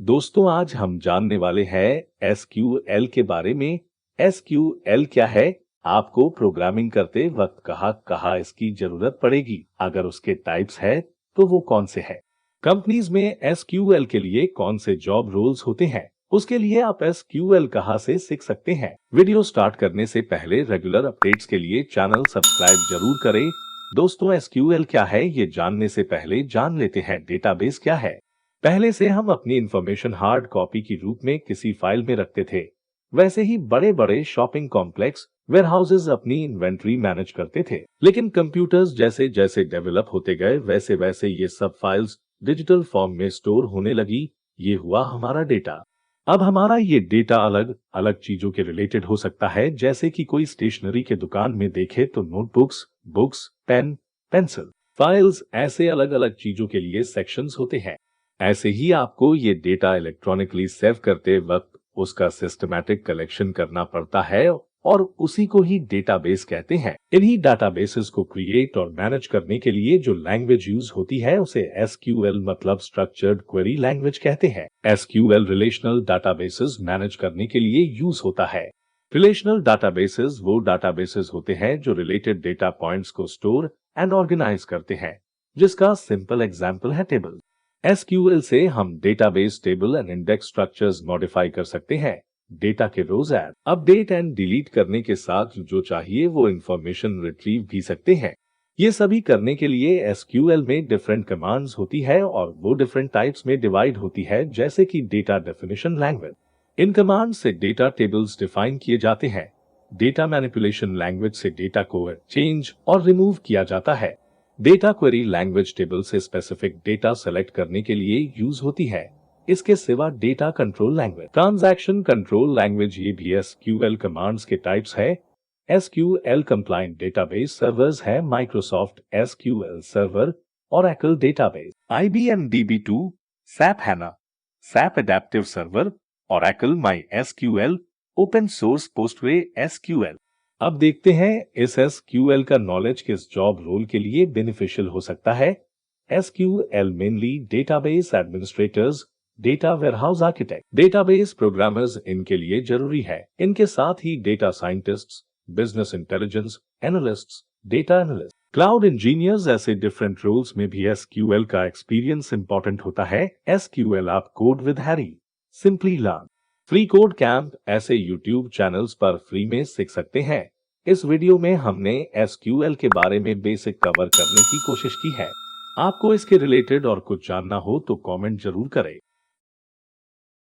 दोस्तों आज हम जानने वाले हैं एसक्यूएल के बारे में। एसक्यूएल क्या है? आपको प्रोग्रामिंग करते वक्त कहाँ कहाँ इसकी जरूरत पड़ेगी, अगर उसके टाइप्स है तो वो कौन से हैं? कंपनीज में एसक्यूएल के लिए कौन से जॉब रोल्स होते हैं, उसके लिए आप एसक्यूएल कहाँ से सीख सकते हैं। वीडियो स्टार्ट करने से पहले रेगुलर अपडेट्स के लिए चैनल सब्सक्राइब जरूर करें। दोस्तों एसक्यूएल क्या है ये जानने से पहले जान लेते हैं डेटाबेस क्या है। पहले से हम अपनी इंफॉर्मेशन हार्ड कॉपी की रूप में किसी फाइल में रखते थे, वैसे ही बड़े बड़े शॉपिंग कॉम्प्लेक्स वेयरहाउसेस अपनी इन्वेंट्री मैनेज करते थे। लेकिन कंप्यूटर्स जैसे जैसे डेवलप होते गए वैसे वैसे ये सब फाइल्स डिजिटल फॉर्म में स्टोर होने लगी। ये हुआ हमारा डेटा। अब हमारा ये डेटा अलग अलग चीजों के रिलेटेड हो सकता है, जैसे कि कोई स्टेशनरी के दुकान में देखे तो notebooks, books, pen, pencil, files, ऐसे अलग अलग चीजों के लिए सेक्शंस होते हैं। ऐसे ही आपको ये डेटा इलेक्ट्रॉनिकली सेव करते वक्त उसका सिस्टमैटिक कलेक्शन करना पड़ता है और उसी को ही डेटाबेस कहते हैं। इन्हीं डेटाबेसेस को क्रिएट और मैनेज करने के लिए जो लैंग्वेज यूज होती है उसे एसक्यूएल मतलब स्ट्रक्चर्ड क्वेरी लैंग्वेज कहते हैं। एसक्यूएल रिलेशनल डेटाबेसेस मैनेज करने के लिए यूज होता है। रिलेशनल डेटाबेसेस वो डेटाबेसेस होते हैं जो रिलेटेड डेटा पॉइंट्स को स्टोर एंड ऑर्गेनाइज करते हैं, जिसका सिंपल एग्जांपल है टेबल। एसक्यूएल से हम database table and index structures modify कर सकते हैं। डेटा के रोज ऐड, अपडेट एंड डिलीट करने के साथ जो चाहिए वो इंफॉर्मेशन रिट्रीव भी सकते हैं। ये सभी करने के लिए एसक्यूएल में डिफरेंट कमांड्स होती है और वो डिफरेंट टाइप्स में डिवाइड होती है, जैसे कि डेटा डेफिनेशन लैंग्वेज। इन कमांड से डेटा टेबल्स डिफाइन किए जाते हैं। डेटा मैनिपुलेशन लैंग्वेज से डेटा को चेंज और रिमूव किया जाता है। डेटा क्वेरी लैंग्वेज टेबल से स्पेसिफिक डेटा सेलेक्ट करने के लिए यूज होती है। इसके सिवा data control language, transaction control language, ये भी एसक्यूएल कमांड्स के टाइप्स है। एसक्यूएल कंप्लायंट डेटाबेस सर्वर्स है Microsoft SQL server, Oracle database, IBM DB two, SAP हैना, SAP adaptive server, Oracle MySQL, open source PostgreSQL. अब देखते हैं इस एसक्यूएल का नॉलेज किस जॉब रोल के लिए बेनिफिशियल हो सकता है। SQL mainly database administrators, data warehouse architect, database programmers इनके लिए जरूरी है। इनके साथ ही data scientists, business intelligence analysts, data analyst, cloud engineers, ऐसे डिफरेंट रोल्स में भी एसक्यूएल का एक्सपीरियंस इंपॉर्टेंट होता है। एसक्यूएल आप code with Harry, simply learn, free code camp ऐसे यूट्यूब चैनल्स पर फ्री में सीख सकते हैं। इस वीडियो में हमने एसक्यूएल के बारे में बेसिक कवर करने की कोशिश की है। आपको इसके रिलेटेड और कुछ जानना हो तो कमेंट जरूर करें।